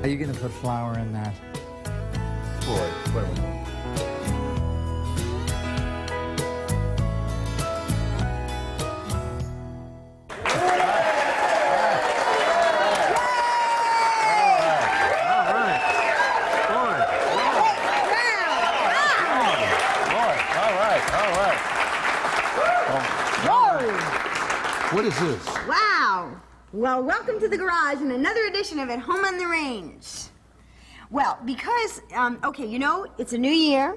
Are you going to put flour in that? Boy, what am I? What is this? Wow. Well, welcome to the garage and another edition of At Home on the Range. Well, because, okay, you know, it's a new year,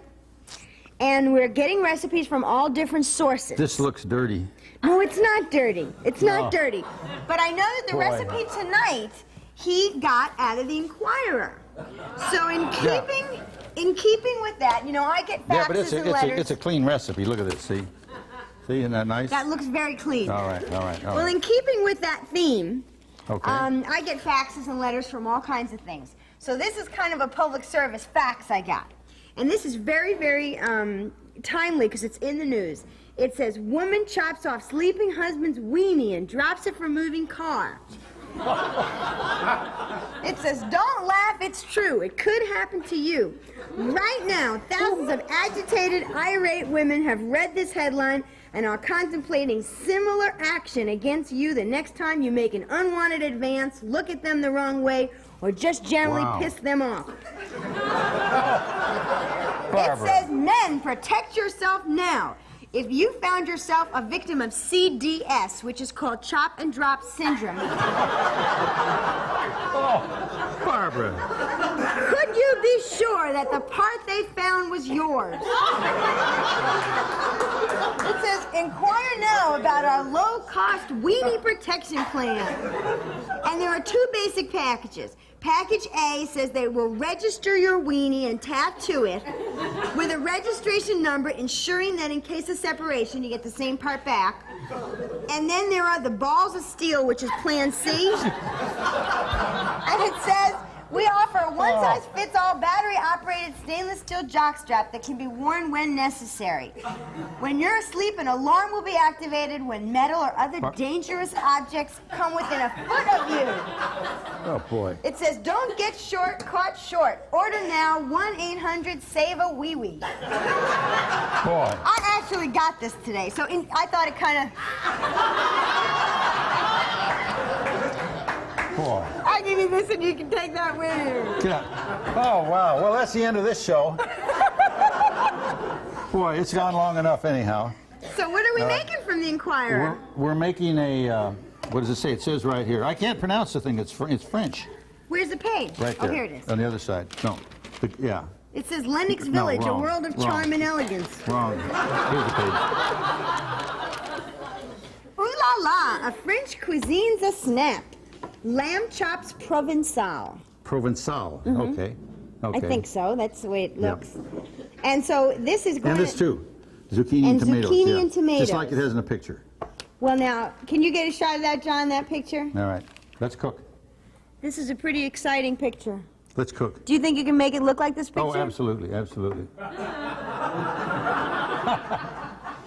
and we're getting recipes from all different sources. This looks dirty. No, it's not dirty. It's not dirty. But I know that the recipe tonight, he got out of the Inquirer. So in keeping with that, you know, I get faxes and letters. It's a clean recipe. Look at this, see? See, isn't that nice? That looks very clean. All right. Well, in keeping with that theme, okay. I get faxes and letters from all kinds of things. So this is kind of a public service fax I got. And this is very, very timely because it's in the news. It says, woman chops off sleeping husband's weenie and drops it from moving car. It says, don't laugh, it's true. It could happen to you. Right now, thousands of agitated, irate women have read this headline and are contemplating similar action against you the next time you make an unwanted advance, look at them the wrong way, or just generally piss them off. It says, men, protect yourself now. If you found yourself a victim of CDS, which is called chop and drop syndrome. Oh, Barbara. Could you be sure that the part they found was yours? It says, inquire now about our low-cost weenie protection plan. And there are two basic packages. Package A says they will register your weenie and tattoo it with a registration number ensuring that in case of separation you get the same part back. And then there are the balls of steel, which is Plan C. And it says, we offer a one-size-fits-all battery-operated stainless steel jockstrap that can be worn when necessary. When you're asleep, an alarm will be activated when metal or other dangerous objects come within a foot of you. Oh, boy. It says, don't get caught short. Order now, 1-800-SAVE-A-WEE-WEE. Boy. I actually got this today, so I thought it kind of... Boy. I give you this and you can take that with you. Yeah. Oh, wow. Well, that's the end of this show. Boy, it's gone long enough anyhow. So what are we making from the Inquirer? We're making a, what does it say? It says right here. I can't pronounce the thing. It's French. Where's the page? Right there. Oh, here it is. On the other side. No. Yeah. It says Lennox Village, wrong, a world of charm and elegance. Wrong. Here's the page. Ooh la la, a French cuisine's a snap. Lamb chops Provençal. Provençal. Okay. I think so. That's the way it looks. And so this is going And this too. Zucchini and tomatoes. Zucchini and tomatoes. Just like it has in the picture. Well, now, can you get a shot of that, John, that picture? All right. Let's cook. This is a pretty exciting picture. Let's cook. Do you think you can make it look like this picture? Oh, absolutely. Absolutely.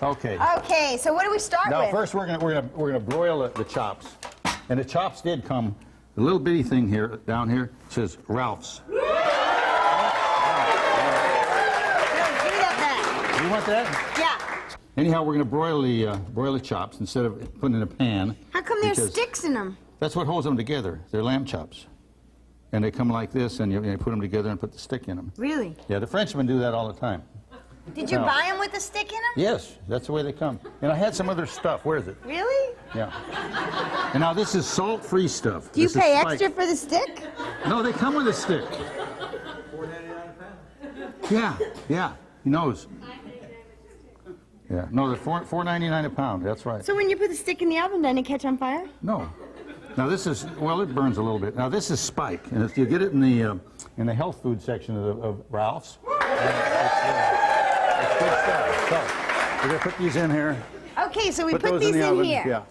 Okay. Okay, so what do we start with? Now, first we're gonna broil the chops. And the chops did come, a little bitty thing here, down here, says Ralph's. Give me that back. You want that? Yeah. Anyhow, we're gonna broil the chops instead of putting in a pan. How come there's sticks in them? That's what holds them together. They're lamb chops. And they come like this, and you put them together and put the stick in them. Really? Yeah, the Frenchmen do that all the time. Did you buy them with a stick in them? Yes, that's the way they come. And I had some other stuff. Where is it? Really? Yeah. And now this is salt-free stuff. Do you pay extra for the stick? No, they come with a stick. Yeah, he knows. Yeah, no, they're $4.99 a pound. That's right. So when you put the stick in the oven, doesn't it catch on fire? No. Now this is, well, it burns a little bit. Now this is spike, and if you get it in the health food section of Ralph's, it's good stuff. So we're gonna put these in here. Okay, so we put these in here. Yeah.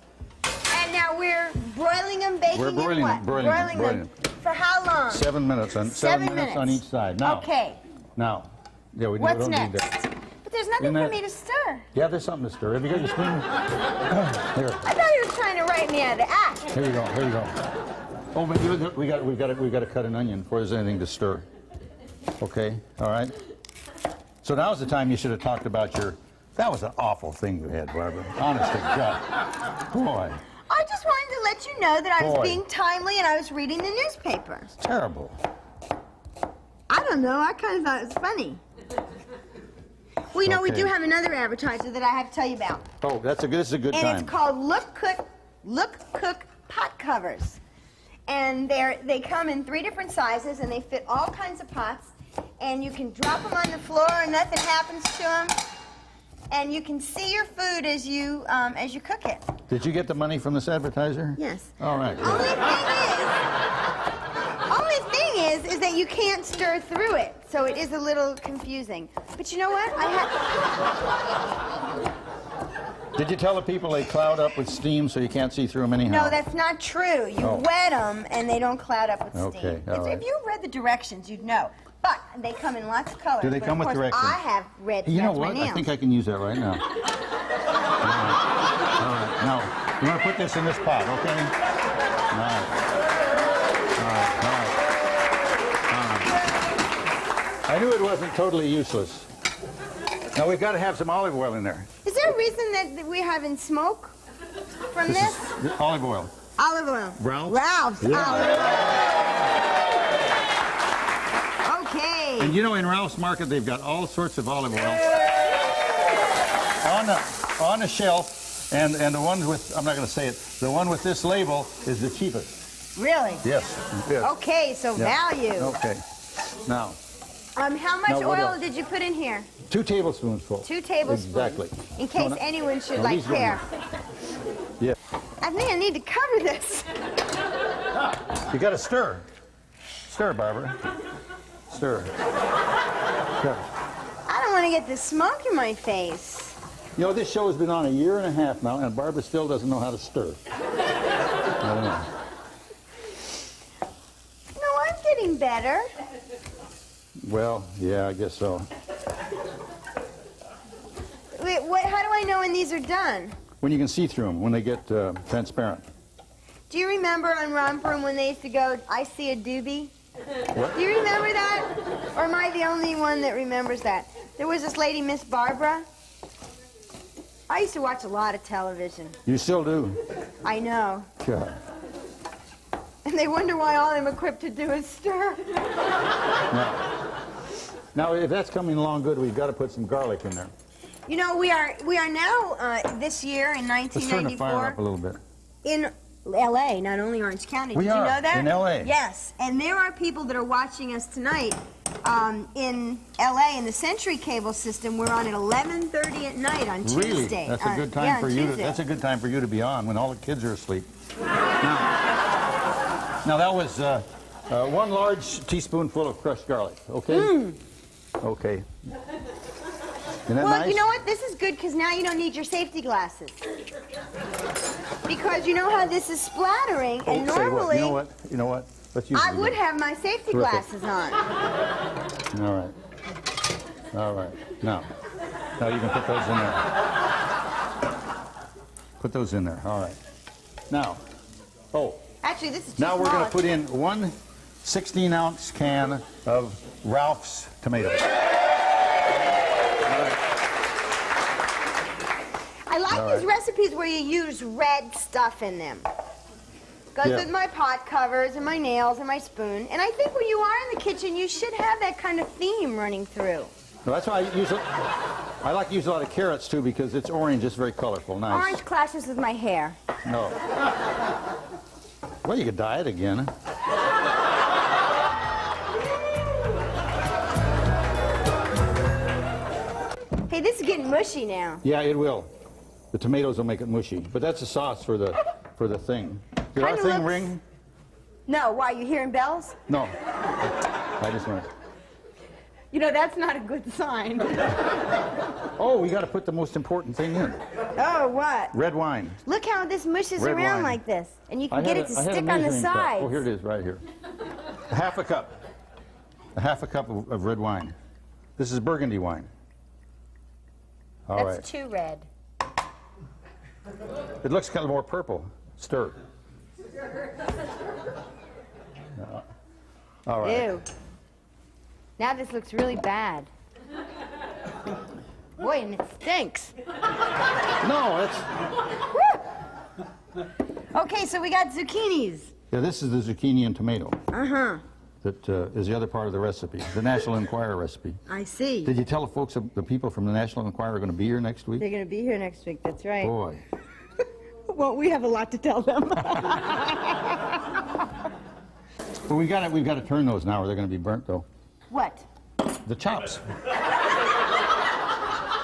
And now we're broiling them, baking We're broiling them, them, what? broiling them. For how long? 7 minutes on 7 minutes on each side. Now. Okay. Now. Yeah, we What's don't next? need that. But there's nothing for me to stir. Yeah, there's something to stir. Have you got your spoon? Here. I thought he was trying to write me out of the act. Here you go. Here you go. Oh, but we've got to cut an onion before there's anything to stir. Okay, all right. So now's the time you should have talked about your. That was an awful thing you had, Barbara. Honest to God. Boy. I just wanted to let you know that I was Boy. being timely and I was reading the newspaper. Terrible. I don't know. I kind of thought it was funny. Well, you know, we Okay. do have another advertiser that I have to tell you about. Oh, this is a good And time. it's called Look Cook pot covers. And they come in 3 different sizes and they fit all kinds of pots. And you can drop them on the floor and nothing happens to them. And you can see your food as you cook it. Did you get the money from this advertiser? Yes. All right. Only thing is that you can't stir through it, so it is a little confusing. But you know what? Did you tell the people they cloud up with steam so you can't see through them anyhow? No, that's not true. You Oh. wet them and they don't cloud up with steam. Okay, all right. If you read the directions, you'd know. But they come in lots of colors. Do they but come of with course, directions? I have red. You know that's my what? I nails. think I can use that right now. All right. Now, you want to put this in this pot, okay? All right. I knew it wasn't totally useless. Now, we've got to have some olive oil in there. Is there a reason that we're having smoke from this? This is olive oil. Olive oil. Ralph's? Ralph's Yeah. olive oil. Okay. And you know, in Ralph's Market, they've got all sorts of olive oil on the shelf, and the ones with, I'm not going to say it, the one with this label is the cheapest. Really? Yes. Yes. Okay, so Yeah. value. Okay. Now, How much Now, what oil else? did you put in here? 2 tablespoons. 2 tablespoons. Exactly. In case No, anyone should no, like these go in hair. Yeah. I think I need to cover this. You got to stir. Stir, Barbara. Stir. Stir. I don't want to get the smoke in my face. You know, this show has been on a year and a half now, and Barbara still doesn't know how to stir. I don't know. No, I'm getting better. Well, yeah, I guess so. Wait, how do I know when these are done? When you can see through them, when they get transparent. Do you remember on Romper when they used to go, I see a doobie? What? Do you remember that? Or am I the only one that remembers that? There was this lady, Miss Barbara. I used to watch a lot of television. You still do? I know. God. And they wonder why all I'm equipped to do is stir. Now, if that's coming along good, we've got to put some garlic in there. You know, we are now this year in Let's turn the fire 1994 up a little bit. in L.A., not only Orange County. We Did are, you know that? in L.A.. Yes, and there are people that are watching us tonight in L.A. in the Century Cable System. We're on at 11:30 at night on Really? Tuesday. That's a good time yeah, for on you. Tuesday. That's a good time for you to be on when all the kids are asleep. Now that was 1 large teaspoonful of crushed garlic. Okay. Okay. Isn't that Well, nice? you know what? This is good because now you don't need your safety glasses. Because you know how this is splattering, and Say what? normally You know what? Let's use I it would again. have my safety Terrific. glasses on. All right. All right. Now you can put those in there. Put those in there. All right. Now, Actually, this is too now we're going small. to put in 1 16-ounce can of Ralph's tomatoes. I like All these right. recipes where you use red stuff in them. Goes Yeah. with my pot covers and my nails and my spoon. And I think when you are in the kitchen, you should have that kind of theme running through. Well, that's why I like to use a lot of carrots too because it's orange. It's very colorful. Nice. Orange clashes with my hair. No. Well, you could dye it again. Hey, this is getting mushy now. Yeah, it will. The tomatoes will make it mushy, but that's a sauce for the thing. Did our Kinda thing looks- ring? No, why, you hearing bells? No. I just want. You know, that's not a good sign. Oh, we got to put the most important thing in. Oh, what? Red wine. Look how this mushes Red around wine. like this. And you I can get had it to I had a stick on the measuring cup. sides. Oh, here it is, right here. A half a cup. A half a cup of red wine. This is Burgundy wine. All right. That's too red. It looks kind of more purple. Stir. All right. Ew. Now this looks really bad. Boy, and it stinks. No, it's... Okay, so we got zucchinis. Yeah, this is the zucchini and tomato. Uh-huh. That is the other part of the recipe, the National Enquirer recipe. I see. Did you tell the folks, the people from the National Enquirer are going to be here next week? They're going to be here next week, that's right. Boy. Well, we have a lot to tell them. Well, we've got to turn those now or they're going to be burnt, though. What? The chops.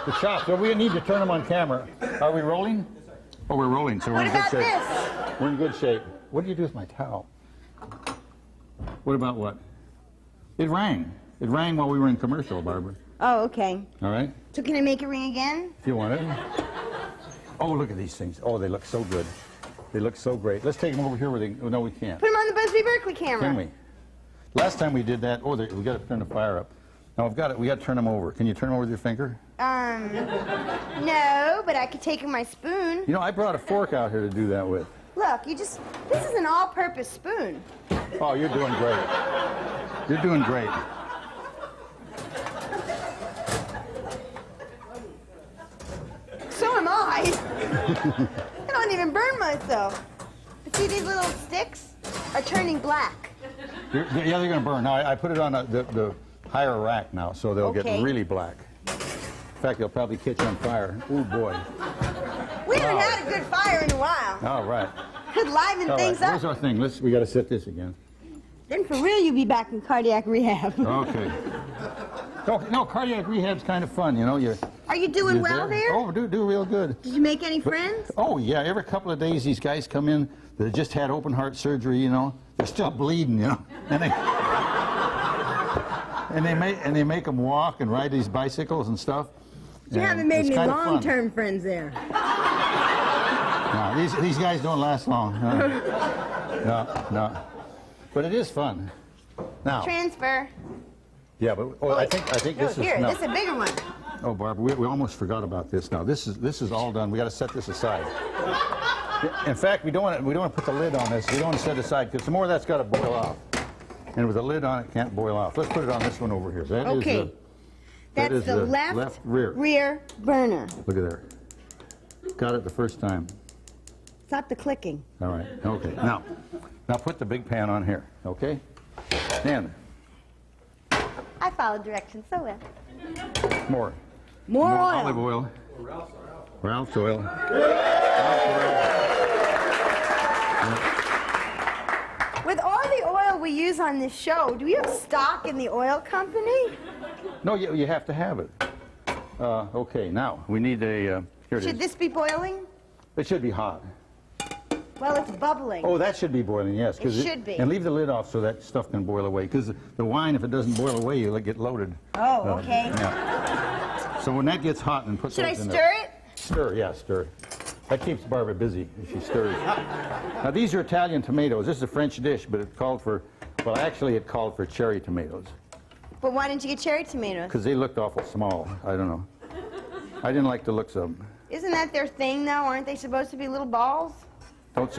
The chops. Well, we need to turn them on camera. Are we rolling? Oh, we're rolling, so we're What in good about shape. this? We're in good shape. What do you do with my towel? What about what? It rang. It rang while we were in commercial, Barbara. Oh, okay. All right? So can I make it ring again? If you want it. Oh, look at these things. Oh, they look so good. They look so great. Let's take them over here where they... Oh, no, we can't. Put them on the Busby Berkeley camera. Can we? Last time we did that... Oh, we got to turn the fire up. Now, we got to turn them over. Can you turn them over with your finger? No, but I could take my spoon. You know, I brought a fork out here to do that with. Look, this is an all-purpose spoon. Oh, you're doing great. You're doing great. So am I. I don't even burn myself. But see, these little sticks are turning black. Yeah, they're going to burn. Now, I put it on the higher rack now, so they'll get really black. In fact, they'll probably catch on fire. Oh, boy. We haven't had a good fire in a while. All right. Could liven All things right. up. Here's our thing. We got to set this again. Then for real, you'll be back in cardiac rehab. Okay. No, cardiac rehab's kind of fun, you know. Are you doing well there? Oh, do real good. Did you make any friends? Oh, yeah. Every couple of days, these guys come in that just had open heart surgery, you know. They're still bleeding, you know. And they make them walk and ride these bicycles and stuff. You haven't made any long-term friends there. No, these guys don't last long. No. But it is fun. Now. Transfer. Yeah, but I think this is here. no. This is a bigger one. Oh, Barbara, we almost forgot about this. Now this is all done. We got to set this aside. In fact, we don't want to put the lid on this. We don't want to set it aside because some more of that's got to boil off. And with a lid on it, can't boil off. Let's put it on this one over here. That is That's the left rear burner. Look at there. Got it the first time. Stop the clicking. All right. Okay. Now put the big pan on here. Okay. And I followed directions so well. more More oil. olive oil. Ralph's oil. With all the oil we use on this show, do we have stock in the oil company? No, you have to have it. Okay. Now we need a. Here it is. Should this be boiling? It should be hot. Well, it's bubbling. Oh, that should be boiling, yes. It should be. And leave the lid off so that stuff can boil away. Because the wine, if it doesn't boil away, you'll get loaded. Oh, okay. Yeah. So when that gets hot, and put Should I those in stir there. it? Stir, yeah, stir. That keeps Barbara busy if she stirs. Now, these are Italian tomatoes. This is a French dish, but it called for, well, actually it called for cherry tomatoes. But why didn't you get cherry tomatoes? Because they looked awful small. I don't know. I didn't like the looks of them. Isn't that their thing, though? Aren't they supposed to be little balls? Don't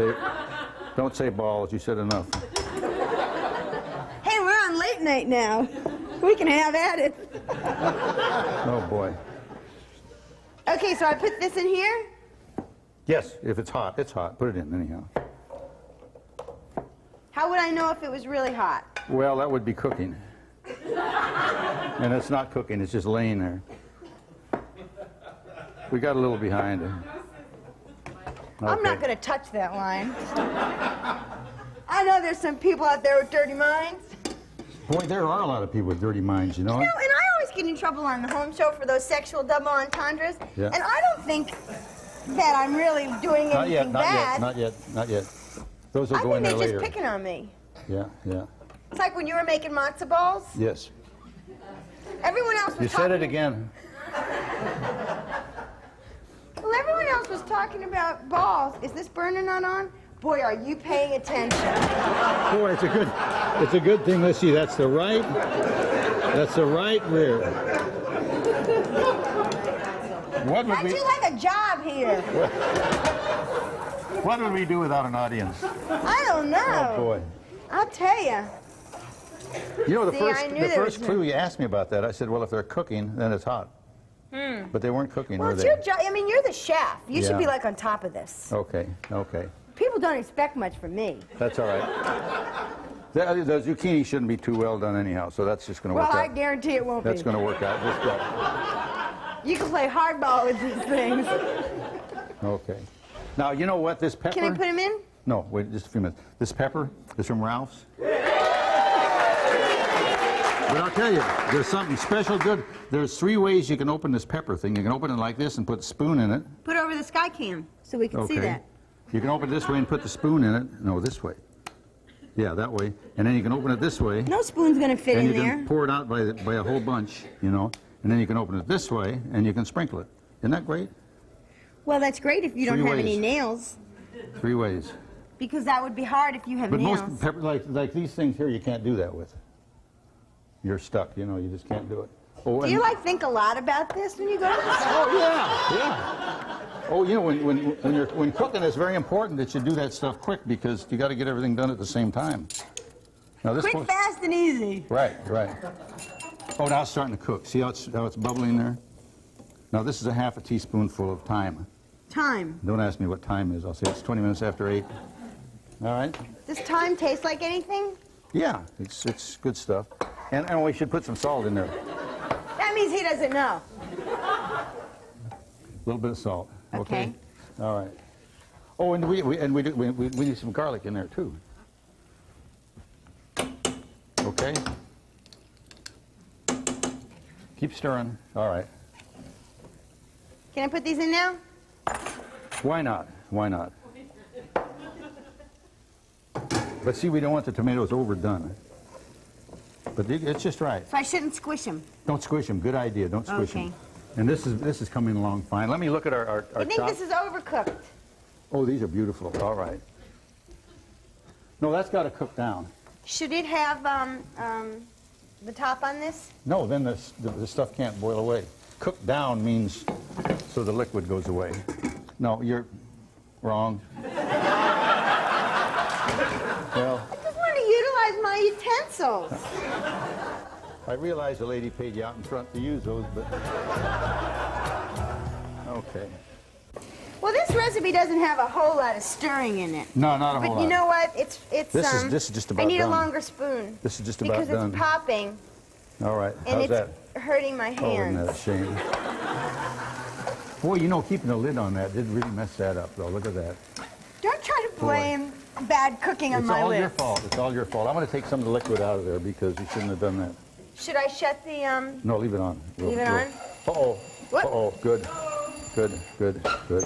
say balls. You said enough. Hey, we're on late night now. We can have at it. Oh, boy. Okay, so I put this in here? Yes, if it's hot, it's hot. Put it in anyhow. How would I know if it was really hot? Well, that would be cooking. And it's not cooking, it's just laying there. We got a little behind it. Okay. I'm not going to touch that line. I know there's some people out there with dirty minds. Boy, there are a lot of people with dirty minds, you know? You know, and I always get in trouble on the home show for those sexual double entendres. Yeah. And I don't think that I'm really doing anything bad. Not yet. Those will I go think in they're there just later. picking on me. Yeah. It's like when you were making matzo balls. Yes. Everyone else was You said it again. Well, everyone else was talking about balls. Is this burner not on? Boy, are you paying attention. Boy, it's a good thing. Let's see, that's the right rear. What would How'd we you like a job here? What would we do without an audience? I don't know. Oh boy. I'll tell you. You know, the See, I knew the there first was clue you asked me about that, I said, well, if they're cooking, then it's hot. But they weren't cooking, Well, were it's they? your job. I mean, you're the chef. You should Yeah. be like on top of this. Okay, okay. People don't expect much from me. That's all right. The zucchini shouldn't be too well done anyhow, so that's just going to Well, work I out. guarantee it won't That's be. going to work out just right. You can play hardball with these things. Okay. Now, you know what? This pepper... Can I put them in? No, wait just a few minutes. This pepper is from Ralph's. But I'll tell you, there's something special good. There's 3 ways you can open this pepper thing. You can open it like this and put the spoon in it. Put it over the sky cam so we can see Okay. that. You can open it this way and put the spoon in it. No, this way. Yeah, that way. And then you can open it this way. No spoon's gonna fit And in you there. can pour it out by a whole bunch, you know. And then you can open it this way and you can sprinkle it. Isn't that great? Well, that's great if you don't 3 have any ways. nails, 3 ways. because that would be hard if you have But nails. most pepper, like these things here, you can't do that with. You're stuck, you know. You just can't do it. Oh, Do you like think a lot about this when you go to the store? Oh yeah, yeah. Oh, you know, when cooking, it's very important that you do that stuff quick because you got to get everything done at the same time. Now this Quick, one, fast, and easy. right, right. Oh, now it's starting to cook. See how it's bubbling there? Now this is a half a teaspoonful of thyme. Time. Don't ask me what time is. I'll say it's 20 minutes after 8. All right? Does time taste like anything? Yeah, it's good stuff. And we should put some salt in there. That means he doesn't know. A little bit of salt. Okay. All right. Oh, and we need some garlic in there too. Okay. Keep stirring. All right. Can I put these in now? Why not? Why not? But see, we don't want the tomatoes overdone. But it's just right. So I shouldn't squish them. Don't squish them. Good idea. Don't squish Okay. them. And this is coming along fine. Let me look at our I think chops. this is overcooked. Oh, these are beautiful. All right. No, that's got to cook down. Should it have the top on this? No, then the stuff can't boil away. Cook down means so the liquid goes away. No, you're wrong. Well, I just want to utilize my utensils. I realize the lady paid you out in front to use those, but... Okay. Well, this recipe doesn't have a whole lot of stirring in it. No, not a whole But lot. you know what? It's This is just about I need done. a longer spoon. This is just about because done. it's popping All right. and How's it's that? hurting my Oh, isn't hands. that a shame? Boy, you know, keeping the lid on that did really mess that up, though. Look at that. Don't try to blame bad cooking on It's my all lid. your fault. It's all your fault. I'm going to take some of the liquid out of there because you shouldn't have done that. Should I shut the No, leave it on. Leave it on? Uh-oh. What? Uh-oh. Good. Good, good, good.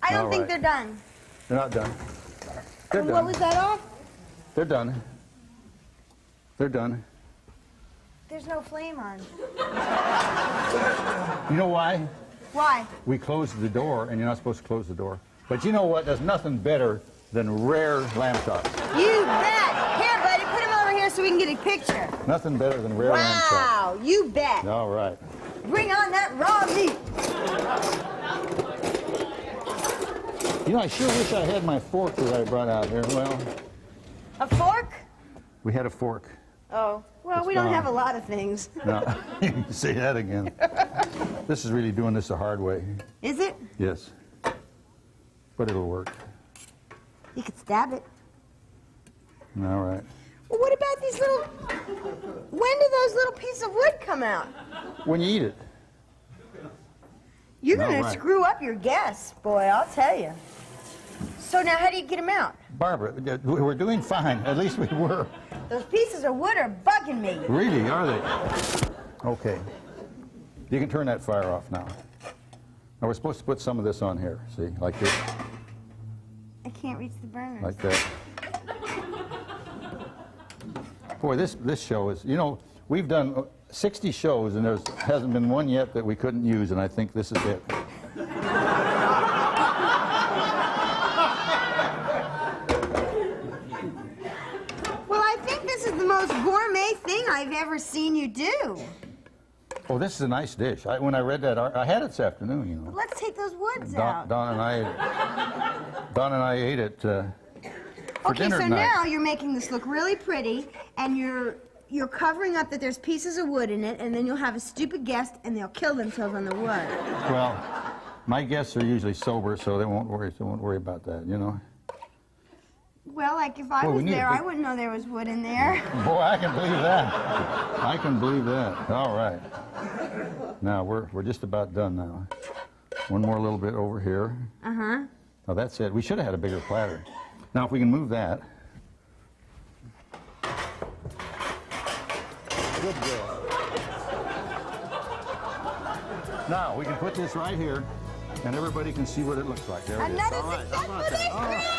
I don't All think right. they're done. They're not done. They're And done. what was that off? They're done. They're done. There's no flame on. You know why? Why? We closed the door, and you're not supposed to close the door. But you know what? There's nothing better than rare lamb chops. You bet. Here, buddy, put them over here so we can get a picture. Nothing better than rare lamb chops. Wow, you bet. All right. Bring on that raw meat. You know, I sure wish I had my fork that I brought out here. Well, A fork? we had a fork. Oh, well, It's we don't gone. have a lot of things. No, you can say that again. This is really doing this the hard way. Is it? Yes. But it'll work. You could stab it. All right. Well, what about these little... When do those little pieces of wood come out? When you eat it. You're No, going to right. screw up your guests, boy, I'll tell you. So now how do you get them out? Barbara, we're doing fine. At least we were. Those pieces of wood are bugging me. Really, are they? Okay. You can turn that fire off now. Now we're supposed to put some of this on here. See, like this, I can't reach the burners. like that. Boy, this show is, you know, we've done 60 shows and there hasn't been one yet that we couldn't use, and I think this is it. Well, I think this is the most gourmet thing I've ever seen you do. Oh, this is a nice dish. When I read that, I had it this afternoon, you know. Let's take those woods Don out. and I ate it Okay, dinner so tonight. now you're making this look really pretty, and you're covering up that there's pieces of wood in it, and then you'll have a stupid guest, and they'll kill themselves on the wood. Well, my guests are usually sober, so they won't worry about that, you know. Well, like if I Well, we was need a there, big- I wouldn't know there was wood in there. Boy, I can believe that. I can believe that. All right. Now we're just about done now. One more little bit over here. Uh-huh. Now that's it. We should have had a bigger platter. Now if we can move that. Good girl. Now we can put this right here, and everybody can see what it looks like. There it is. Another All right. success How about for that? this All right.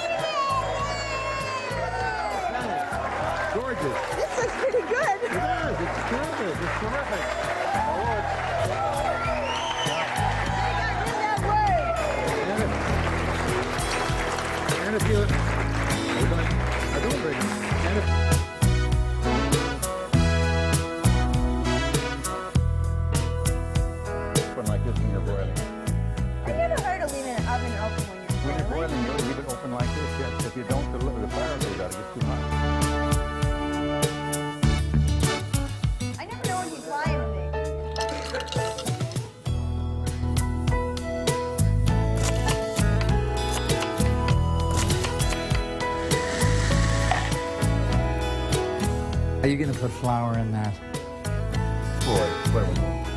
Gorgeous. This looks pretty good. It is. It's terrific. It's terrific. Oh, and if you, I don't bring it. And if, open like this when you're boiling. I never heard of leaving an oven open When you're boiling, you leave it open like this. Yes. If you don't, the fire goes out. It gets too hot. I never know when he's lying to me. Are you going to put flour in that? Boy, wait a minute.